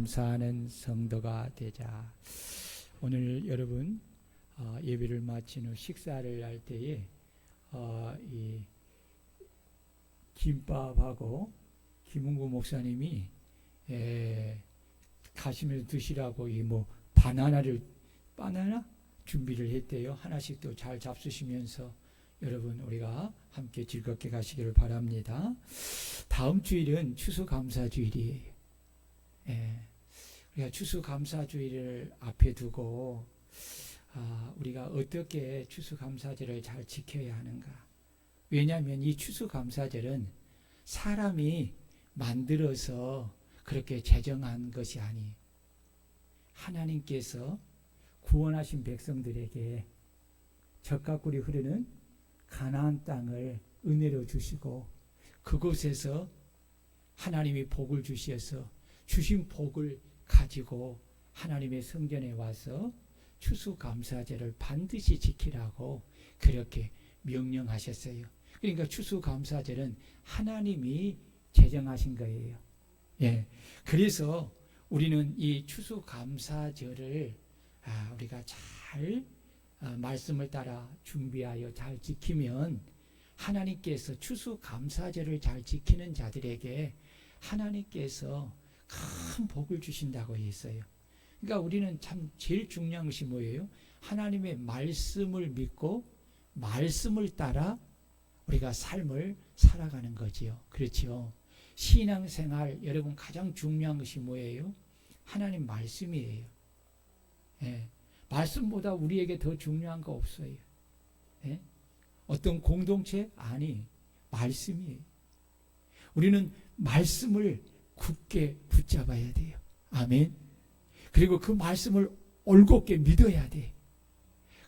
감사하는 성도가 되자. 오늘 여러분 예배를 마친 후 식사를 할 때에 이 김밥하고 김은구 목사님이 가시면서 드시라고 이 바나나 준비를 했대요. 하나씩 또 잘 잡수시면서 여러분 우리가 함께 즐겁게 가시기를 바랍니다. 다음 주일은 추수감사주일이에요. 우리가 추수감사주일을 앞에 두고 우리가 어떻게 추수감사절을 잘 지켜야 하는가. 왜냐하면 이 추수감사절은 사람이 만들어서 그렇게 제정한 것이 아니에요. 하나님께서 구원하신 백성들에게 젖과 꿀이 흐르는 가나안 땅을 은혜로 주시고 그곳에서 하나님이 복을 주셔서 주신 복을 가지고 하나님의 성전에 와서 추수감사제를 반드시 지키라고 그렇게 명령하셨어요. 그러니까 추수감사제는 하나님이 제정하신 거예요. 그래서 우리는 이 추수감사절을 우리가 잘 말씀을 따라 준비하여 잘 지키면 하나님께서 추수감사절을 잘 지키는 자들에게 하나님께서 큰 복을 주신다고 했어요. 그러니까 우리는 참 제일 중요한 것이 뭐예요? 하나님의 말씀을 믿고 말씀을 따라 우리가 삶을 살아가는 거지요. 그렇죠? 신앙생활 여러분 가장 중요한 것이 뭐예요? 하나님 말씀이에요. 말씀보다 우리에게 더 중요한 거 없어요. 어떤 공동체? 아니, 말씀이에요. 우리는 말씀을 굳게 붙잡아야 돼요. 아멘. 그리고 그 말씀을 올곧게 믿어야 돼.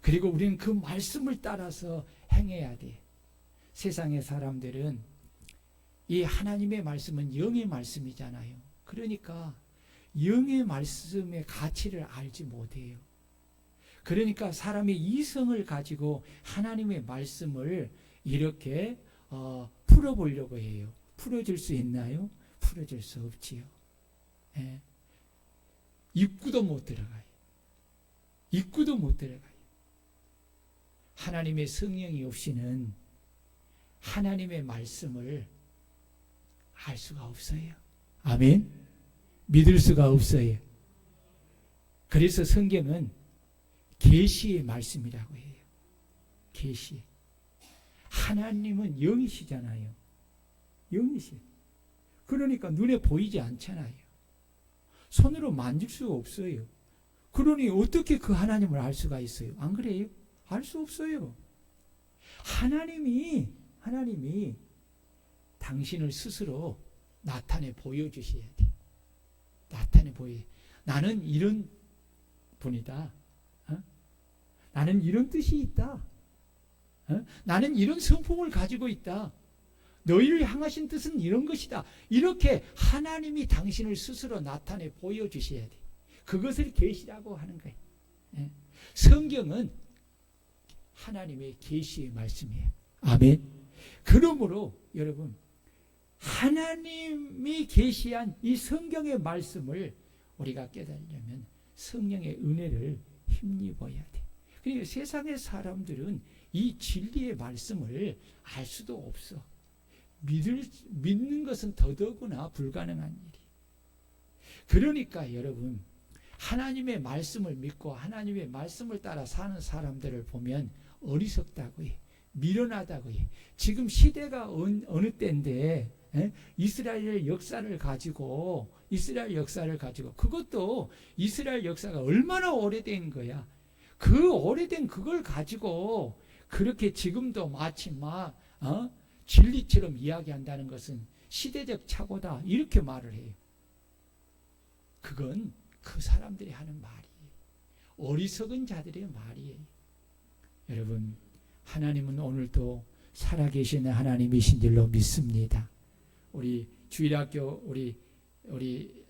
그리고 우리는 그 말씀을 따라서 행해야 돼. 세상의 사람들은 이 하나님의 말씀은 영의 말씀이잖아요. 그러니까 영의 말씀의 가치를 알지 못해요. 그러니까 사람이 이성을 가지고 하나님의 말씀을 이렇게 풀어보려고 해요. 풀어줄 수 있나요? 풀어줄 수 없지요. 입구도 못 들어가요. 입구도 못 들어가요. 하나님의 성령이 없이는 하나님의 말씀을 알 수가 없어요. 아멘. 믿을 수가 없어요. 그래서 성경은 계시의 말씀이라고 해요. 계시. 하나님은 영이시잖아요. 영이시. 그러니까 눈에 보이지 않잖아요. 손으로 만질 수가 없어요. 그러니 어떻게 그 하나님을 알 수가 있어요? 안 그래요? 알 수 없어요. 하나님이 당신을 스스로 나타내 보여주셔야 돼. 나타내 보여. 나는 이런 분이다. 나는 이런 뜻이 있다. 나는 이런 성품을 가지고 있다. 너희를 향하신 뜻은 이런 것이다. 이렇게 하나님이 당신을 스스로 나타내 보여주셔야 돼. 그것을 계시라고 하는 거예요. 성경은 하나님의 계시의 말씀이에요. 아멘. 그러므로 여러분 하나님이 계시한 이 성경의 말씀을 우리가 깨달으려면 성령의 은혜를 힘입어야 돼. 그러니까 세상의 사람들은 이 진리의 말씀을 알 수도 없어. 믿는 것은 더더구나 불가능한 일이. 그러니까 여러분 하나님의 말씀을 믿고 하나님의 말씀을 따라 사는 사람들을 보면 어리석다고 해. 미련하다고 해. 지금 시대가 어느 때인데 이스라엘 역사를 가지고 그것도 이스라엘 역사가 얼마나 오래된 거야. 그 오래된 그걸 가지고 그렇게 지금도 마치 진리처럼 이야기한다는 것은 시대적 착오다 이렇게 말을 해요. 그건 그 사람들이 하는 말이에요. 어리석은 자들의 말이에요. 여러분 하나님은 오늘도 살아계신 하나님이신 줄로 믿습니다. 우리 주일학교 우리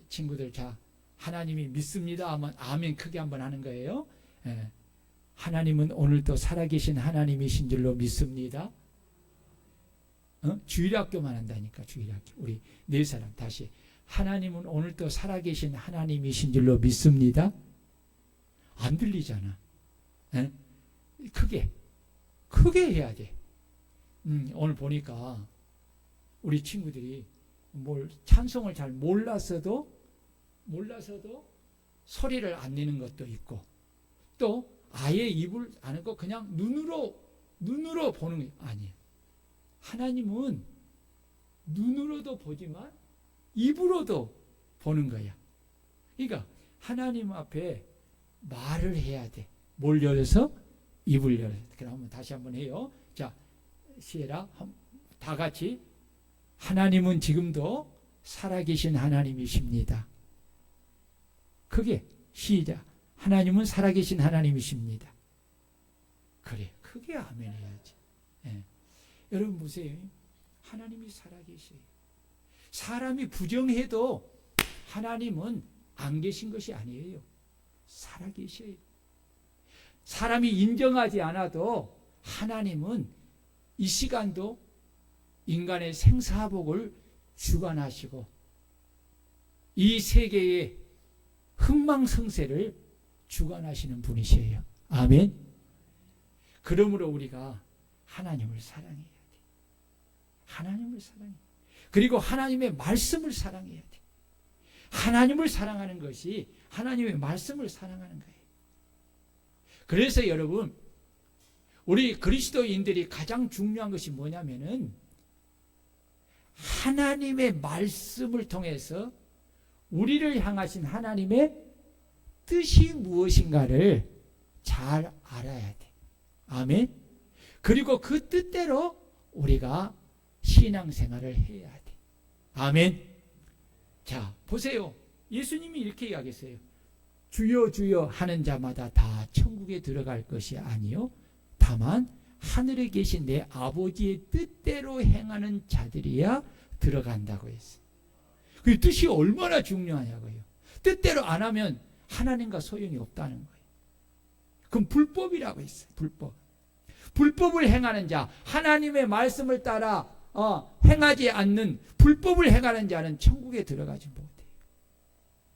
친구들 자 하나님이 믿습니다 하면 아멘 크게 한번 하는 거예요. 하나님은 오늘도 살아계신 하나님이신 줄로 믿습니다. 주일학교만 한다니까. 주일학교 우리 네 사람 다시 하나님은 오늘도 살아계신 하나님이신 줄로 믿습니다. 안 들리잖아. 에? 크게 해야 돼. 오늘 보니까 우리 친구들이 찬송을 잘 몰라서도 소리를 안 내는 것도 있고, 또 아예 입을 안 하고 그냥 눈으로 보는 게 아니에요. 하나님은 눈으로도 보지만 입으로도 보는 거야. 그러니까 하나님 앞에 말을 해야 돼. 뭘 열어서? 입을 열어서. 그럼 다시 한번 해요. 자, 시에라. 다 같이. 하나님은 지금도 살아계신 하나님이십니다. 크게 시작. 하나님은 살아계신 하나님이십니다. 그래, 크게 아멘 해야지. 예. 여러분 보세요. 하나님이 살아계셔요. 사람이 부정해도 하나님은 안 계신 것이 아니에요. 살아계셔요. 사람이 인정하지 않아도 하나님은 이 시간도 인간의 생사복을 주관하시고 이 세계의 흥망성쇠를 주관하시는 분이시에요. 아멘. 그러므로 우리가 하나님을 사랑해야 돼. 하나님을 사랑해. 그리고 하나님의 말씀을 사랑해야 돼. 하나님을 사랑하는 것이 하나님의 말씀을 사랑하는 거예요. 그래서 여러분, 우리 그리스도인들이 가장 중요한 것이 뭐냐면은 하나님의 말씀을 통해서 우리를 향하신 하나님의 뜻이 무엇인가를 잘 알아야 돼. 아멘. 그리고 그 뜻대로 우리가 신앙생활을 해야 돼. 아멘. 자, 보세요. 예수님이 이렇게 이야기했어요. 주여 주여 하는 자마다 다 천국에 들어갈 것이 아니요 다만 하늘에 계신 내 아버지의 뜻대로 행하는 자들이야 들어간다고 했어요. 그 뜻이 얼마나 중요하냐고요. 뜻대로 안 하면 하나님과 소용이 없다는 거예요. 그럼 불법이라고 했어요. 불법을 행하는 자, 하나님의 말씀을 따라 행하지 않는 불법을 행하는 자는 천국에 들어가지 못해요.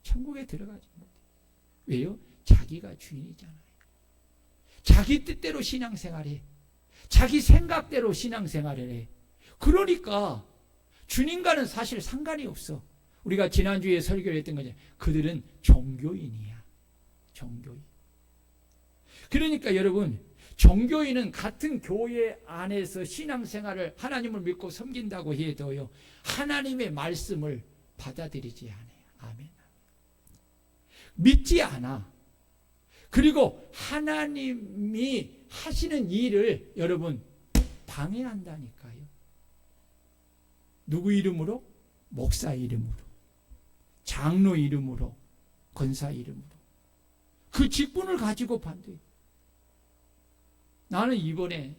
천국에 들어가지 못해요. 왜요? 자기가 주인이잖아요. 자기 뜻대로 신앙생활해. 자기 생각대로 신앙생활을 해. 그러니까 주님과는 사실 상관이 없어. 우리가 지난주에 설교를 했던 거죠. 그들은 종교인이야. 종교인. 그러니까 여러분, 종교인은 같은 교회 안에서 신앙생활을 하나님을 믿고 섬긴다고 해도요, 하나님의 말씀을 받아들이지 않아요. 아멘. 믿지 않아. 그리고 하나님이 하시는 일을 여러분 방해한다니까요. 누구 이름으로? 목사 이름으로, 장로 이름으로, 권사 이름으로. 그 직분을 가지고 반대해. 나는 이번에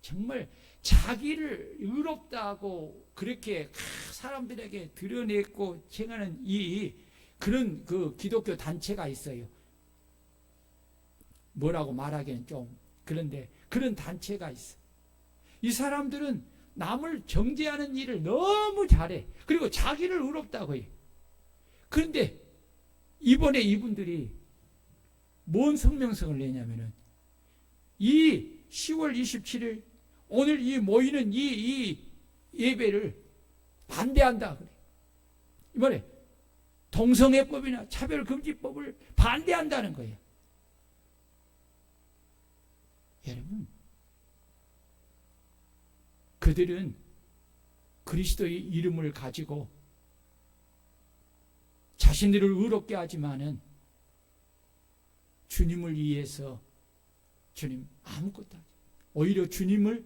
정말 자기를 의롭다고 그렇게 사람들에게 드러냈고 행하는 그런 그 기독교 단체가 있어요. 뭐라고 말하기는 좀 그런데 그런 단체가 있어. 이 사람들은 남을 정죄하는 일을 너무 잘해. 그리고 자기를 의롭다고 해. 그런데 이번에 이분들이 뭔 성명서를 내냐면은 이 10월 27일 오늘 이 모이는 이 예배를 반대한다 그래. 이번에 동성애법이나 차별금지법을 반대한다는 거예요. 여러분, 그들은 그리스도의 이름을 가지고 자신들을 의롭게 하지만은 주님을 위해서 주님 아무것도 하지. 오히려 주님을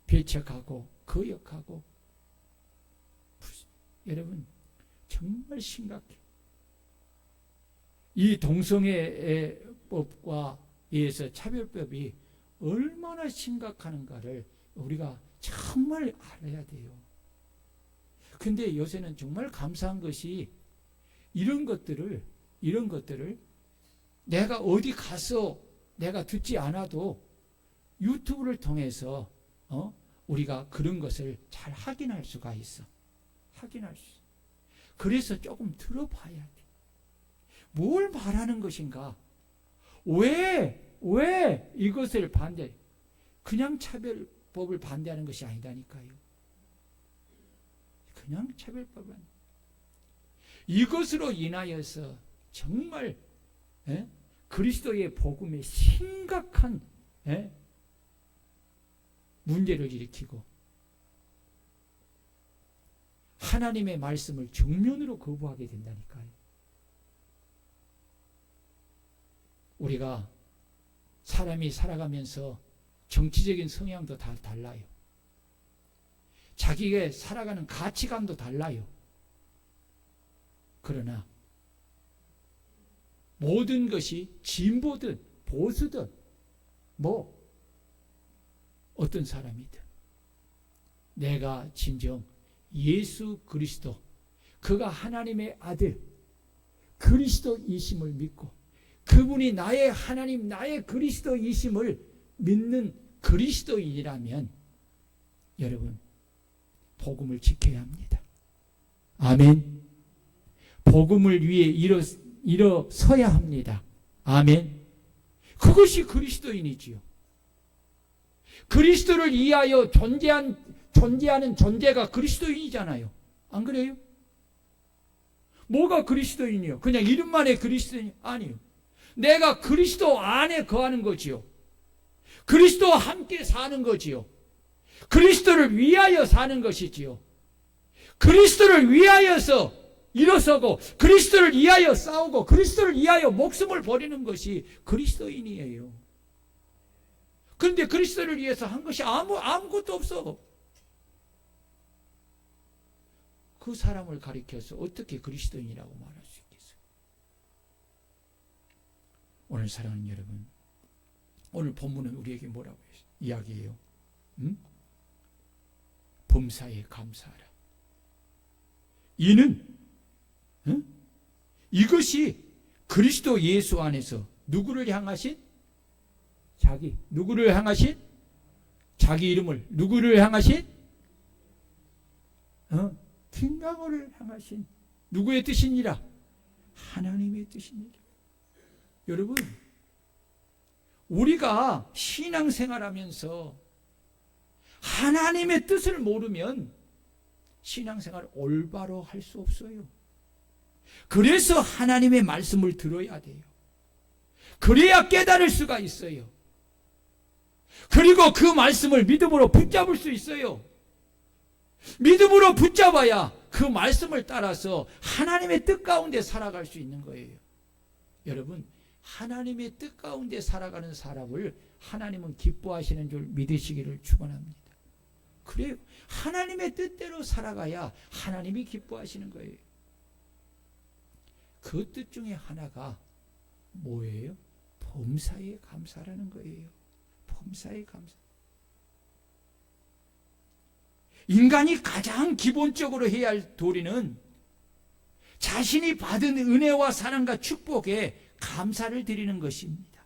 배척하고 거역하고. 여러분 정말 심각해. 이 동성애법과 의해서 차별법이 얼마나 심각한가를 우리가 정말 알아야 돼요. 근데 요새는 정말 감사한 것이 이런 것들을 내가 어디 가서 내가 듣지 않아도 유튜브를 통해서 우리가 그런 것을 잘 확인할 수가 있어. 확인할 수 있어. 그래서 조금 들어봐야 돼. 뭘 말하는 것인가? 왜 이것을 반대? 그냥 차별법을 반대하는 것이 아니다니까요. 그냥 차별법은 이것으로 인하여서 정말 그리스도의 복음에 심각한 문제를 일으키고 하나님의 말씀을 정면으로 거부하게 된다니까요. 우리가 사람이 살아가면서 정치적인 성향도 다 달라요. 자기가 살아가는 가치관도 달라요. 그러나 모든 것이 진보든 보수든 어떤 사람이든 내가 진정 예수 그리스도 그가 하나님의 아들 그리스도이심을 믿고 그분이 나의 하나님 나의 그리스도이심을 믿는 그리스도인이라면 여러분 복음을 지켜야 합니다. 아멘. 복음을 위해 일어서야 합니다. 아멘. 그것이 그리스도인이지요. 그리스도를 위하여 존재하는 존재가 그리스도인이잖아요. 안 그래요? 뭐가 그리스도인이요? 그냥 이름만의 그리스도인이 아니요. 내가 그리스도 안에 거하는 거지요. 그리스도와 함께 사는 거지요. 그리스도를 위하여 사는 것이지요. 그리스도를 위하여서 일어서고 그리스도를 위하여 싸우고 그리스도를 위하여 목숨을 버리는 것이 그리스도인이에요. 그런데 그리스도를 위해서 한 것이 아무것도 없어. 그 사람을 가리켜서 어떻게 그리스도인이라고 말할 수 있겠어요? 오늘 사랑하는 여러분, 오늘 본문은 우리에게 뭐라고 이야기해요? 범사에 감사하라. 이는 이것이 그리스도 예수 안에서 누구를 향하신? 누구를 향하신? 자기 이름을 누구를 향하신? 킹강호를 향하신 누구의 뜻이니라? 하나님의 뜻이니라. 여러분, 우리가 신앙생활하면서 하나님의 뜻을 모르면 신앙생활을 올바로 할 수 없어요. 그래서 하나님의 말씀을 들어야 돼요. 그래야 깨달을 수가 있어요. 그리고 그 말씀을 믿음으로 붙잡을 수 있어요. 믿음으로 붙잡아야 그 말씀을 따라서 하나님의 뜻 가운데 살아갈 수 있는 거예요. 여러분, 하나님의 뜻 가운데 살아가는 사람을 하나님은 기뻐하시는 줄 믿으시기를 축원합니다. 그래요. 하나님의 뜻대로 살아가야 하나님이 기뻐하시는 거예요. 그 뜻 중에 하나가 뭐예요? 범사에 감사라는 거예요. 범사에 감사. 인간이 가장 기본적으로 해야 할 도리는 자신이 받은 은혜와 사랑과 축복에 감사를 드리는 것입니다.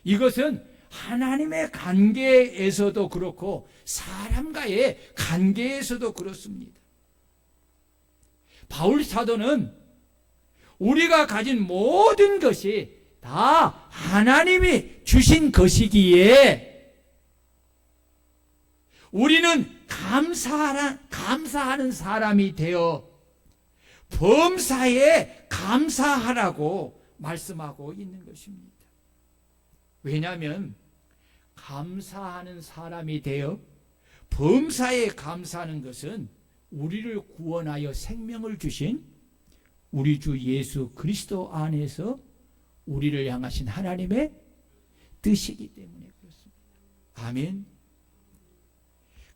이것은 하나님의 관계에서도 그렇고 사람과의 관계에서도 그렇습니다. 바울 사도는 우리가 가진 모든 것이 다 하나님이 주신 것이기에 우리는 감사하는 사람이 되어 범사에 감사하라고 말씀하고 있는 것입니다. 왜냐하면 감사하는 사람이 되어 범사에 감사하는 것은 우리를 구원하여 생명을 주신 우리 주 예수 그리스도 안에서 우리를 향하신 하나님의 뜻이기 때문에 그렇습니다. 아멘.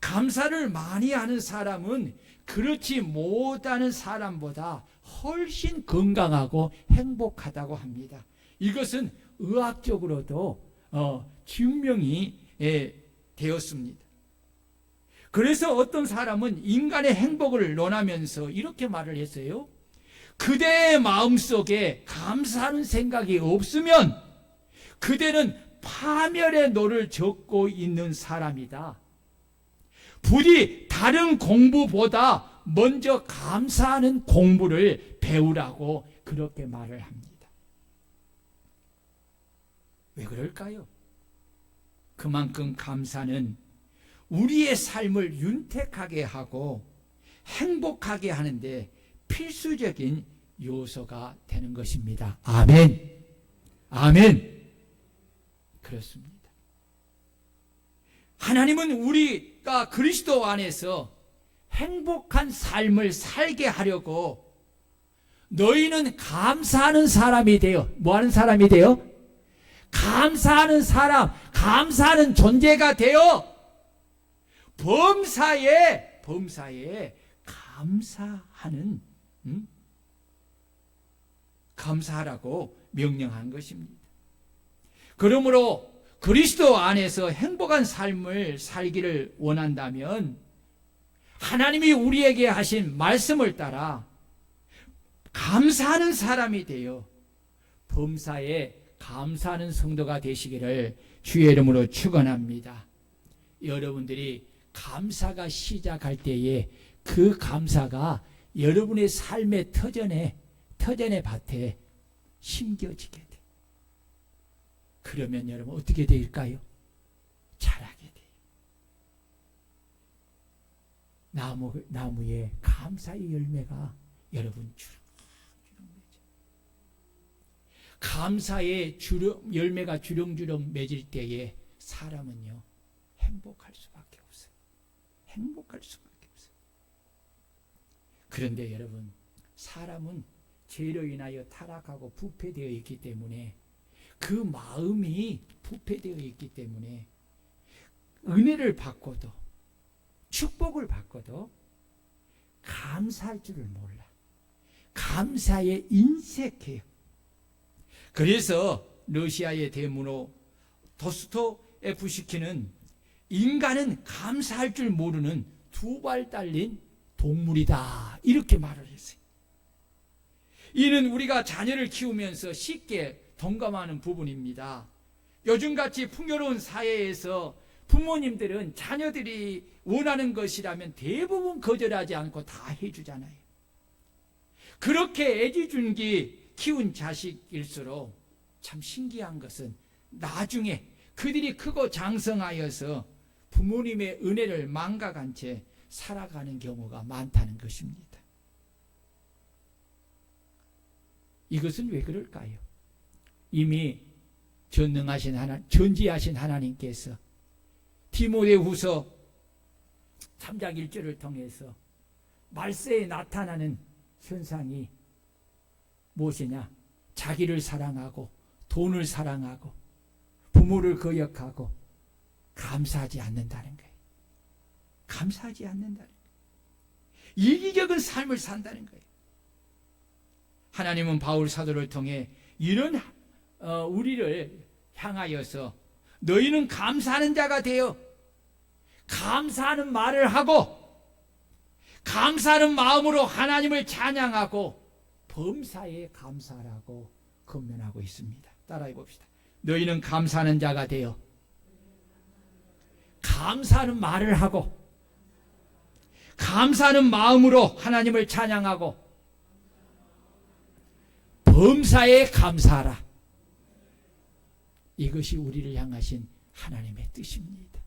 감사를 많이 하는 사람은 그렇지 못하는 사람보다 훨씬 건강하고 행복하다고 합니다. 이것은 의학적으로도 증명이 되었습니다. 그래서 어떤 사람은 인간의 행복을 논하면서 이렇게 말을 했어요. 그대의 마음속에 감사하는 생각이 없으면 그대는 파멸의 노를 젓고 있는 사람이다. 부디 다른 공부보다 먼저 감사하는 공부를 배우라고 그렇게 말을 합니다. 왜 그럴까요? 그만큼 감사는 우리의 삶을 윤택하게 하고 행복하게 하는데 필수적인 요소가 되는 것입니다. 아멘. 아멘. 그렇습니다. 하나님은 우리가 그리스도 안에서 행복한 삶을 살게 하려고 너희는 감사하는 사람이 되어, 뭐 하는 사람이 되어? 감사하는 사람, 감사하는 존재가 되어 범사에 감사하는, 감사하라고 명령한 것입니다. 그러므로 그리스도 안에서 행복한 삶을 살기를 원한다면 하나님이 우리에게 하신 말씀을 따라 감사하는 사람이 되어 범사에 감사하는 성도가 되시기를 주의 이름으로 축원합니다. 여러분들이 감사가 시작할 때에 그 감사가 여러분의 삶의 터전의 밭에 심겨지게 돼. 그러면 여러분 어떻게 될까요? 자라게 돼요. 나무에 감사의 열매가 여러분 주렁주렁 맺어요. 감사의 열매가 주렁주렁 맺을 때에 사람은요 행복할 수밖에 없어요. 행복할 수밖에 없어요. 그런데 여러분, 사람은 죄로 인하여 타락하고 부패되어 있기 때문에 그 마음이 부패되어 있기 때문에 은혜를 받고도 축복을 받고도 감사할 줄을 몰라. 감사에 인색해요. 그래서 러시아의 대문호 도스토옙스키는 인간은 감사할 줄 모르는 두 발 달린 동물이다, 이렇게 말을 했어요. 이는 우리가 자녀를 키우면서 쉽게 동감하는 부분입니다. 요즘같이 풍요로운 사회에서 부모님들은 자녀들이 원하는 것이라면 대부분 거절하지 않고 다 해주잖아요. 그렇게 애지중지 키운 자식일수록 참 신기한 것은 나중에 그들이 크고 장성하여서 부모님의 은혜를 망각한 채 살아가는 경우가 많다는 것입니다. 이것은 왜 그럴까요? 이미 전능하신 전지하신 하나님께서 디모데후서 3장 1절을 통해서 말세에 나타나는 현상이 무엇이냐? 자기를 사랑하고 돈을 사랑하고 부모를 거역하고 감사하지 않는다는 거예요. 감사하지 않는다는 거예요. 이기적인 삶을 산다는 거예요. 하나님은 바울 사도를 통해 이런 우리를 향하여서 너희는 감사하는 자가 되어 감사하는 말을 하고 감사하는 마음으로 하나님을 찬양하고 범사에 감사하라고 권면하고 있습니다. 따라해 봅시다. 너희는 감사하는 자가 되어 감사하는 말을 하고 감사하는 마음으로 하나님을 찬양하고 범사에 감사하라. 이것이 우리를 향하신 하나님의 뜻입니다.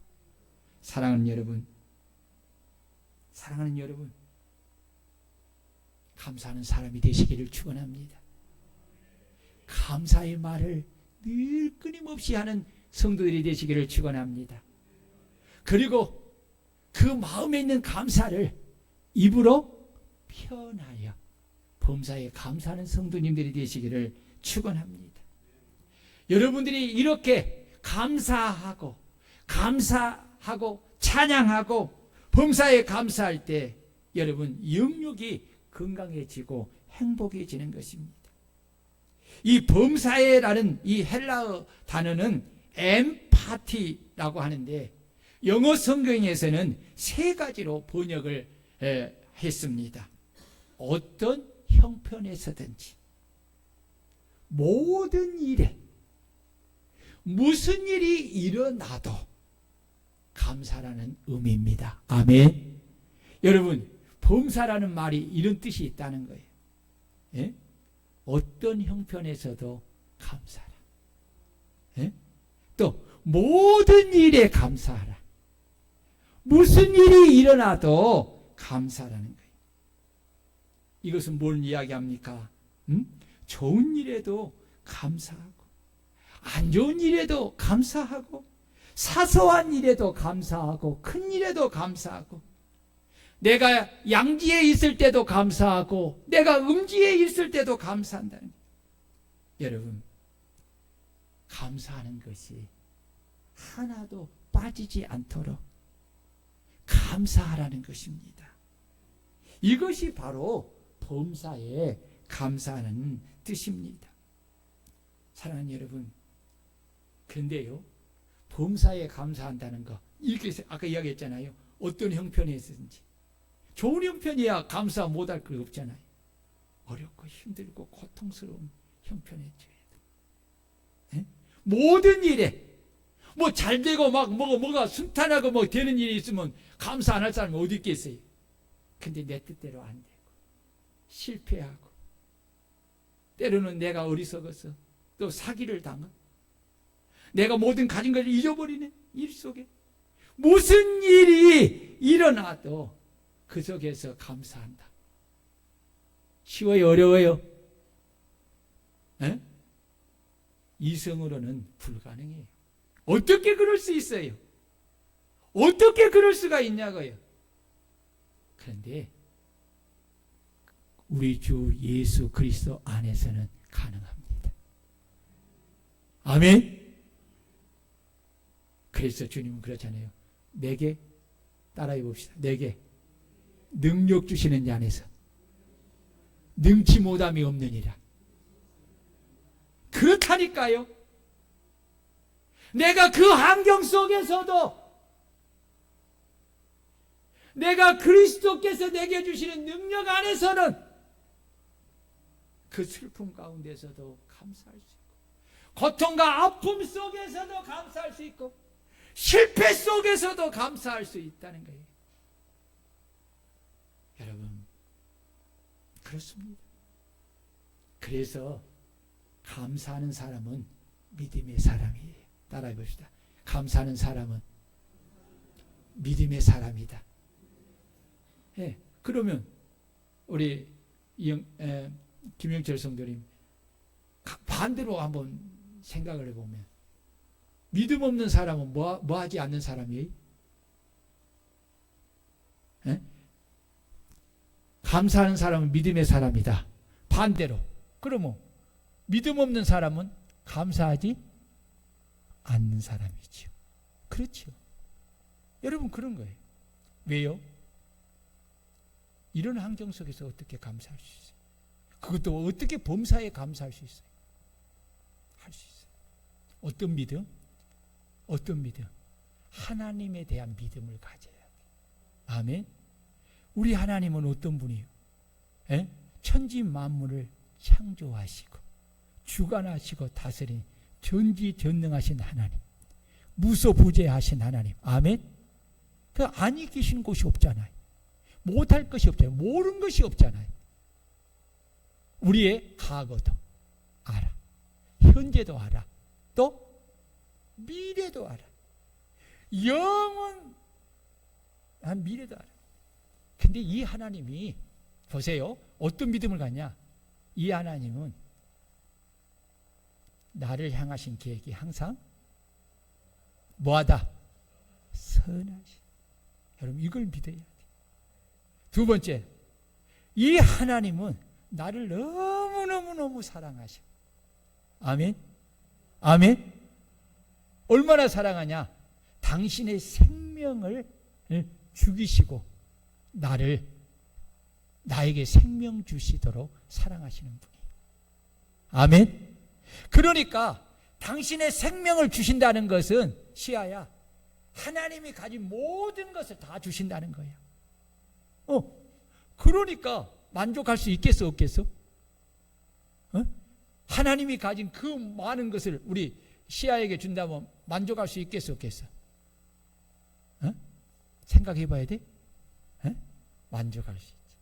사랑하는 여러분, 감사하는 사람이 되시기를 축원합니다. 감사의 말을 늘 끊임없이 하는 성도들이 되시기를 축원합니다. 그리고 그 마음에 있는 감사를 입으로 표현하여 범사에 감사하는 성도님들이 되시기를 축원합니다. 여러분들이 이렇게 감사하고 찬양하고 범사에 감사할 때 여러분 영육이 건강해지고 행복해지는 것입니다. 이 범사에라는 이 헬라어 단어는 엠파티라고 하는데 영어 성경에서는 세 가지로 번역을 했습니다. 어떤 형편에서든지 모든 일에 무슨 일이 일어나도 감사라는 의미입니다. 아멘. 여러분, 범사라는 말이 이런 뜻이 있다는 거예요. 예? 어떤 형편에서도 감사하라. 예? 또 모든 일에 감사하라. 무슨 일이 일어나도 감사라는 거예요. 이것은 뭘 이야기합니까? 좋은 일에도 감사하고, 안 좋은 일에도 감사하고, 사소한 일에도 감사하고, 큰 일에도 감사하고, 내가 양지에 있을 때도 감사하고, 내가 음지에 있을 때도 감사한다는 거예요. 여러분, 감사하는 것이 하나도 빠지지 않도록 감사하라는 것입니다. 이것이 바로 범사에 감사하는 뜻입니다. 사랑하는 여러분, 그런데요, 범사에 감사한다는 거, 이렇게 아까 이야기했잖아요. 어떤 형편에 있든지 좋은 형편이야 감사 못할 거 없잖아요. 어렵고 힘들고 고통스러운 형편에 처해도, 모든 일에 뭐 잘 되고 막 뭐가 순탄하고 뭐 되는 일이 있으면 감사 안 할 사람이 어디 있겠어요. 근데 내 뜻대로 안 되고 실패하고, 때로는 내가 어리석어서 또 사기를 당하고, 내가 모든 가진 것을 잊어버리는 일 속에 무슨 일이 일어나도 그 속에서 감사한다. 쉬워요, 어려워요? 이성으로는 불가능해요. 어떻게 그럴 수 있어요? 어떻게 그럴 수가 있냐고요? 그런데 우리 주 예수 그리스도 안에서는 가능합니다. 아멘. 그래서 주님은 그렇잖아요. 내게 따라해 봅시다. 내게 능력 주시는 자 안에서 능치 못함이 없느니라. 그렇다니까요. 내가 그 환경 속에서도 내가 그리스도께서 내게 주시는 능력 안에서는 그 슬픔 가운데서도 감사할 수 있고, 고통과 아픔 속에서도 감사할 수 있고, 실패 속에서도 감사할 수 있다는 거예요. 여러분, 그렇습니다. 그래서 감사하는 사람은 믿음의 사람이에요. 따라해 봅시다. 감사하는 사람은 믿음의 사람이다. 예, 그러면 우리 김영철 성도님 반대로 한번 생각을 해보면, 믿음 없는 사람은 뭐 하지 않는 사람이에요? 예? 감사하는 사람은 믿음의 사람이다. 반대로, 그러면 믿음 없는 사람은 감사하지 않는 사람이죠. 그렇죠. 여러분, 그런 거예요. 왜요? 이런 환경 속에서 어떻게 감사할 수 있어요? 그것도 어떻게 범사에 감사할 수 있어요? 할 수 있어요. 어떤 믿음? 어떤 믿음? 하나님에 대한 믿음을 가져야 돼요. 아멘. 우리 하나님은 어떤 분이에요? 천지 만물을 창조하시고 주관하시고 다스린 전지전능하신 하나님, 무소부재하신 하나님. 아멘. 그 안이 계신 곳이 없잖아요. 못할 것이 없잖아요. 모르는 것이 없잖아요. 우리의 과거도 알아, 현재도 알아, 또 미래도 알아, 영원한 미래도 알아. 근데 이 하나님이 보세요. 어떤 믿음을 갖냐? 이 하나님은 나를 향하신 계획이 항상 뭐하다? 선하시. 여러분, 이걸 믿어야 돼. 두 번째, 이 하나님은 나를 너무너무너무 사랑하셔. 아멘. 아멘. 얼마나 사랑하냐? 당신의 생명을 죽이시고 나에게 생명 주시도록 사랑하시는 분이에요. 아멘. 그러니까 당신의 생명을 주신다는 것은 시아야, 하나님이 가진 모든 것을 다 주신다는 거야. 그러니까 만족할 수 있겠어, 없겠어? 하나님이 가진 그 많은 것을 우리 시아에게 준다면 만족할 수 있겠어, 없겠어? 생각해 봐야 돼? 에? 만족할 수 있지.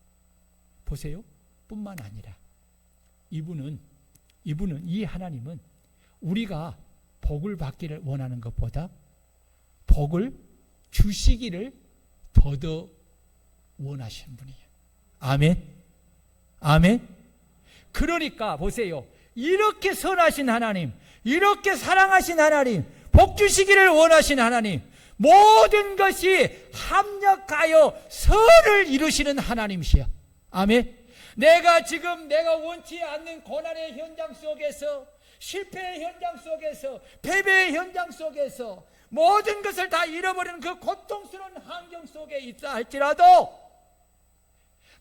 보세요. 뿐만 아니라 이분은 이 하나님은 우리가 복을 받기를 원하는 것보다 복을 주시기를 더더 원하시는 분이에요. 아멘. 아멘. 그러니까 보세요. 이렇게 선하신 하나님, 이렇게 사랑하신 하나님, 복 주시기를 원하신 하나님, 모든 것이 합력하여 선을 이루시는 하나님이시여. 아멘. 내가 원치 않는 고난의 현장 속에서, 실패의 현장 속에서, 패배의 현장 속에서 모든 것을 다 잃어버리는 그 고통스러운 환경 속에 있다 할지라도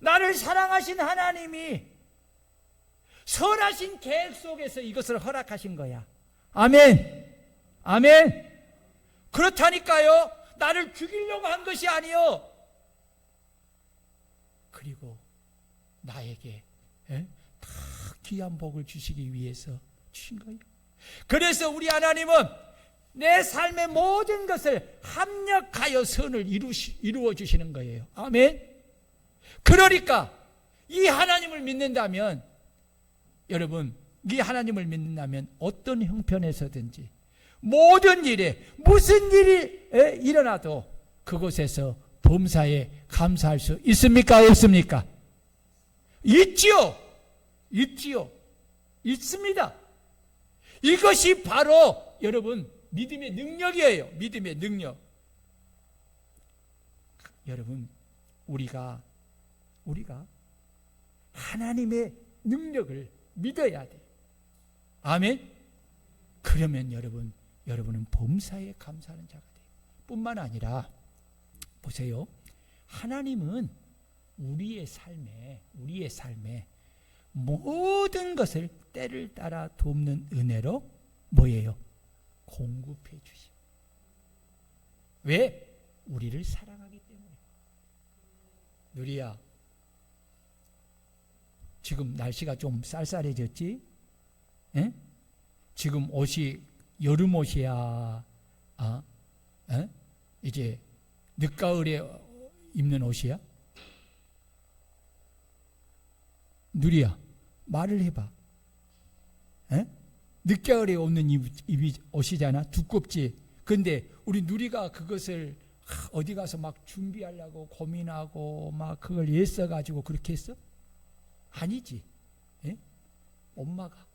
나를 사랑하신 하나님이 선하신 계획 속에서 이것을 허락하신 거야. 아멘. 아멘. 그렇다니까요. 나를 죽이려고 한 것이 아니요. 그리고 나에게 다 귀한 복을 주시기 위해서 주신 거예요. 그래서 우리 하나님은 내 삶의 모든 것을 합력하여 선을 이루어 주시는 거예요. 아멘. 그러니까 이 하나님을 믿는다면, 여러분, 이 하나님을 믿는다면 어떤 형편에서든지 모든 일에 무슨 일이 일어나도 그곳에서 범사에 감사할 수 있습니까? 없습니까? 있지요. 있지요. 있습니다. 이것이 바로 여러분 믿음의 능력이에요. 믿음의 능력. 여러분, 우리가 하나님의 능력을 믿어야 돼. 아멘. 그러면 여러분은 범사에 감사하는 자가 돼요. 뿐만 아니라 보세요. 하나님은 우리의 삶에 모든 것을 때를 따라 돕는 은혜로 뭐예요? 공급해 주시. 왜? 우리를 사랑하기 때문에. 누리야, 지금 날씨가 좀 쌀쌀해졌지? 에? 지금 옷이 여름 옷이야? 이제 늦가을에 입는 옷이야? 누리야, 말을 해봐. 늦가을에 입는 옷이잖아. 두껍지. 근데 우리 누리가 그것을 어디 가서 막 준비하려고 고민하고 막 그걸 애써가지고 그렇게 했어? 아니지. 엄마가,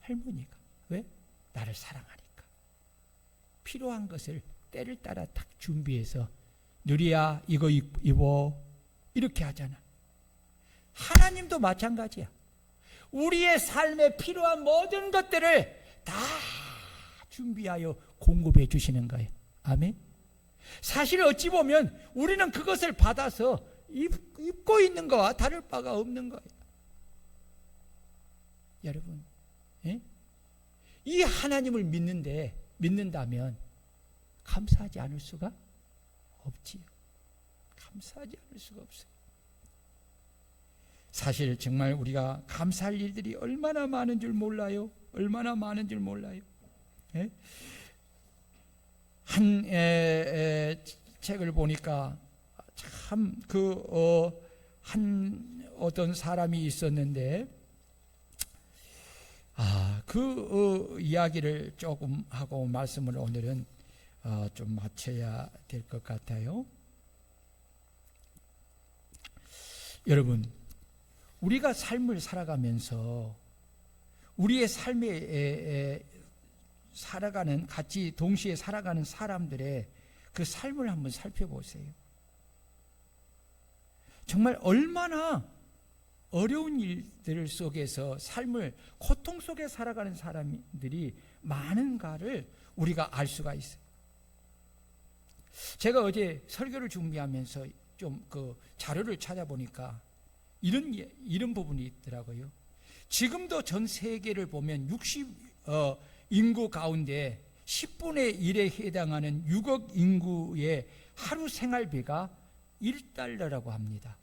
할머니가. 왜? 나를 사랑하니까. 필요한 것을 때를 따라 딱 준비해서 누리야 이거 입어 이렇게 하잖아. 하나님도 마찬가지야. 우리의 삶에 필요한 모든 것들을 다 준비하여 공급해 주시는 거예요. 아멘. 사실 어찌 보면 우리는 그것을 받아서 입고 있는 거와 다를 바가 없는 거예요. 여러분, 이 하나님을 믿는다면 감사하지 않을 수가 없지요. 감사하지 않을 수가 없어요. 사실 정말 우리가 감사할 일들이 얼마나 많은 줄 몰라요. 얼마나 많은 줄 몰라요. 한 책을 보니까 참 한 어떤 사람이 있었는데 이야기를 조금 하고 말씀을 오늘은 좀 마쳐야 될 것 같아요. 여러분, 우리가 삶을 살아가면서 우리의 삶에 같이 동시에 살아가는 사람들의 그 삶을 한번 살펴보세요. 정말 얼마나 어려운 일들 속에서 삶을 고통 속에 살아가는 사람들이 많은가를 우리가 알 수가 있어요. 제가 어제 설교를 준비하면서 좀 그 자료를 찾아보니까 이런 부분이 있더라고요. 지금도 전 세계를 보면 60 인구 가운데 10분의 1에 해당하는 6억 인구의 하루 생활비가 1달러라고 합니다.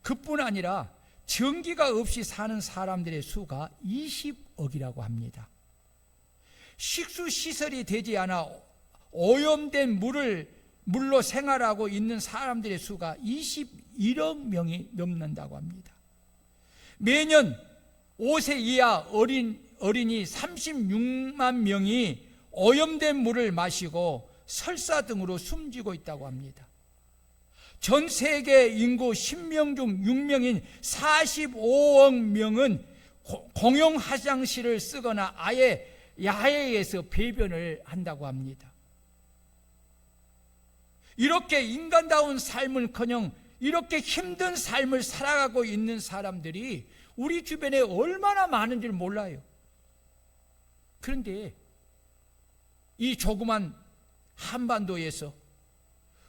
그뿐 아니라 전기가 없이 사는 사람들의 수가 20억이라고 합니다. 식수 시설이 되지 않아 오염된 물을 물로 생활하고 있는 사람들의 수가 21억 명이 넘는다고 합니다. 매년 5세 이하 어린이 36만 명이 오염된 물을 마시고 설사 등으로 숨지고 있다고 합니다. 전 세계 인구 10명 중 6명인 45억 명은 공용 화장실을 쓰거나 아예 야외에서 배변을 한다고 합니다. 이렇게 인간다운 삶을커녕 이렇게 힘든 삶을 살아가고 있는 사람들이 우리 주변에 얼마나 많은지 몰라요. 그런데 이 조그만 한반도에서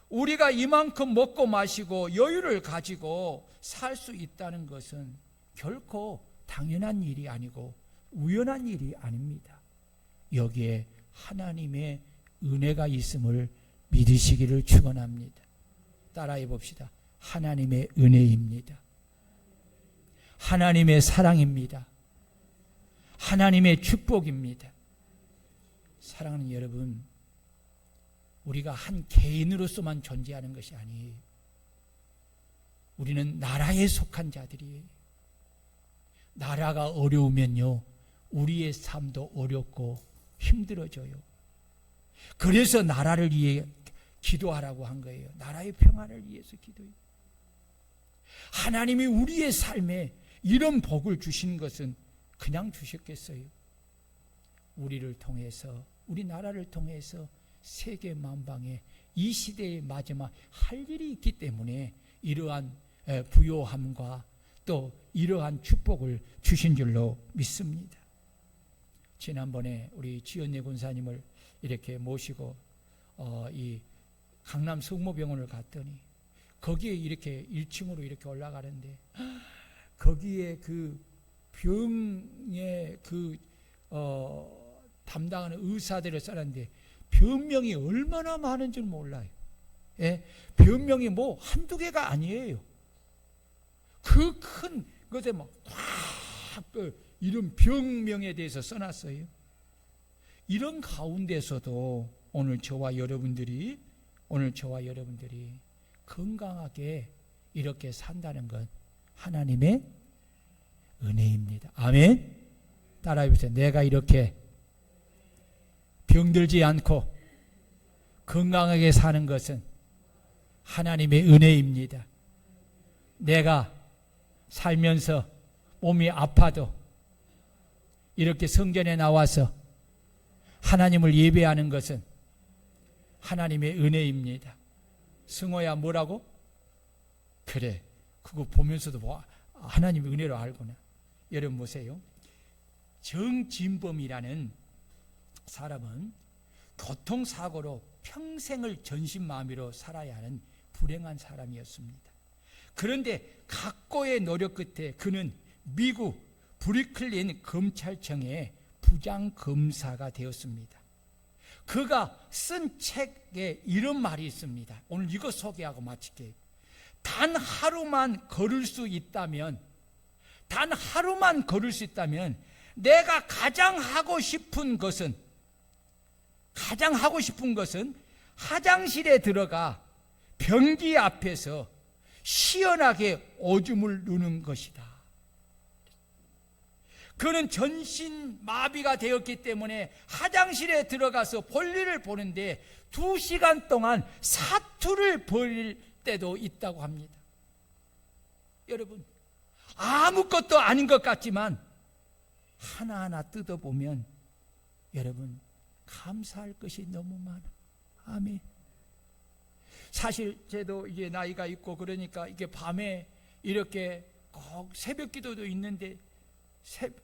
우리가 이만큼 먹고 마시고 여유를 가지고 살 수 있다는 것은 결코 당연한 일이 아니고 우연한 일이 아닙니다. 여기에 하나님의 은혜가 있음을 믿으시기를 축원합니다. 따라해 봅시다. 하나님의 은혜입니다. 하나님의 사랑입니다. 하나님의 축복입니다. 사랑하는 여러분, 우리가 한 개인으로서만 존재하는 것이 아니에요. 우리는 나라에 속한 자들이에요. 나라가 어려우면요, 우리의 삶도 어렵고 힘들어져요. 그래서 나라를 위해 기도하라고 한 거예요. 나라의 평안을 위해서 기도해요. 하나님이 우리의 삶에 이런 복을 주신 것은 그냥 주셨겠어요? 우리를 통해서, 우리 나라를 통해서 세계 만방에 이 시대의 마지막 할 일이 있기 때문에 이러한 부요함과 또 이러한 축복을 주신 줄로 믿습니다. 지난번에 우리 지연예 군사님을 이렇게 모시고 이 강남 성모병원을 갔더니 거기에 이렇게 1층으로 이렇게 올라가는데 거기에 그 병의 그 담당하는 의사들을 쌓았는데 병명이 얼마나 많은 줄 몰라요. 예? 병명이 뭐 한두 개가 아니에요. 그 큰 것에 막 이런 병명에 대해서 써놨어요. 이런 가운데서도 오늘 저와 여러분들이 건강하게 이렇게 산다는 건 하나님의 은혜입니다. 아멘. 따라해보세요. 내가 이렇게 병들지 않고 건강하게 사는 것은 하나님의 은혜입니다. 내가 살면서 몸이 아파도 이렇게 성전에 나와서 하나님을 예배하는 것은 하나님의 은혜입니다. 승호야 뭐라고? 그래, 그거 보면서도 뭐 하나님의 은혜로 알구나. 여러분 보세요. 정진범이라는 사람은 교통사고로 평생을 전신마비로 살아야 하는 불행한 사람이었습니다. 그런데 각고의 노력 끝에 그는 미국 브루클린 검찰청의 부장검사가 되었습니다. 그가 쓴 책에 이런 말이 있습니다. 오늘 이거 소개하고 마칠게요. 단 하루만 걸을 수 있다면 내가 가장 하고 싶은 것은 화장실에 들어가 변기 앞에서 시원하게 오줌을 누는 것이다. 그는 전신마비가 되었기 때문에 화장실에 들어가서 볼일을 보는데 2시간 동안 사투를 벌일 때도 있다고 합니다. 여러분, 아무것도 아닌 것 같지만 하나하나 뜯어보면 여러분 감사할 것이 너무 많아. 아멘. 사실 저도 이제 나이가 있고 그러니까 이게 밤에 이렇게 꼭 새벽 기도도 있는데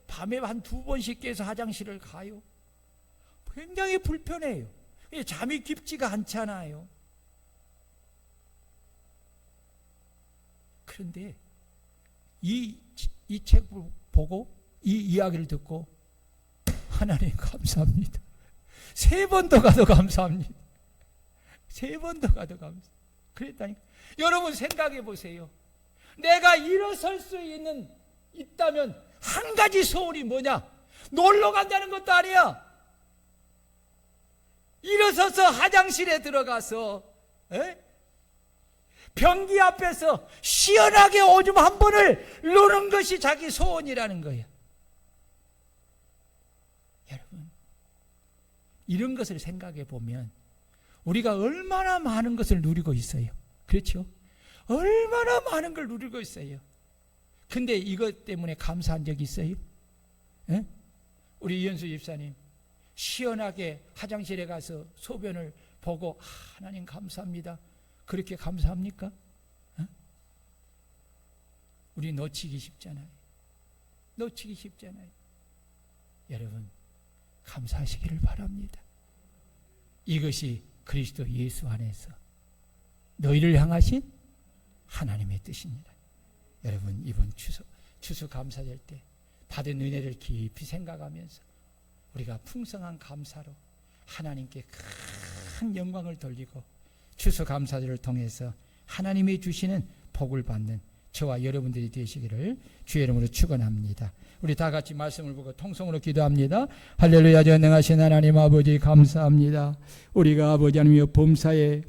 밤에 한 2번씩 깨서 화장실을 가요. 굉장히 불편해요. 잠이 깊지가 않잖아요. 그런데 이 책을 보고 이 이야기를 듣고 하나님 감사합니다. 3번 더 가도 감사합니다. 3번 더 가도 감사합니다. 그랬다니까. 여러분 생각해 보세요. 내가 일어설 수 있다면 한 가지 소원이 뭐냐? 놀러 간다는 것도 아니야. 일어서서 화장실에 들어가서 에? 변기 앞에서 시원하게 오줌 한 번을 누는 것이 자기 소원이라는 거예요. 여러분, 이런 것을 생각해 보면 우리가 얼마나 많은 것을 누리고 있어요. 그렇죠? 얼마나 많은 걸 누리고 있어요. 근데 이것 때문에 감사한 적이 있어요? 에? 우리 이현수 집사님 시원하게 화장실에 가서 소변을 보고 하나님 감사합니다. 그렇게 감사합니까? 어? 우리 놓치기 쉽잖아요. 놓치기 쉽잖아요. 여러분, 감사하시기를 바랍니다. 이것이 그리스도 예수 안에서 너희를 향하신 하나님의 뜻입니다. 여러분, 이번 추수 감사절 때 받은 은혜를 깊이 생각하면서 우리가 풍성한 감사로 하나님께 큰 영광을 돌리고 추수 감사절을 통해서 하나님이 주시는 복을 받는 저와 여러분들이 되시기를 주의 이름으로 축원합니다. 우리 다 같이 말씀을 보고 통성으로 기도합니다. 할렐루야. 전능하신 하나님 아버지 감사합니다. 우리가 아버지 하나님의 범사에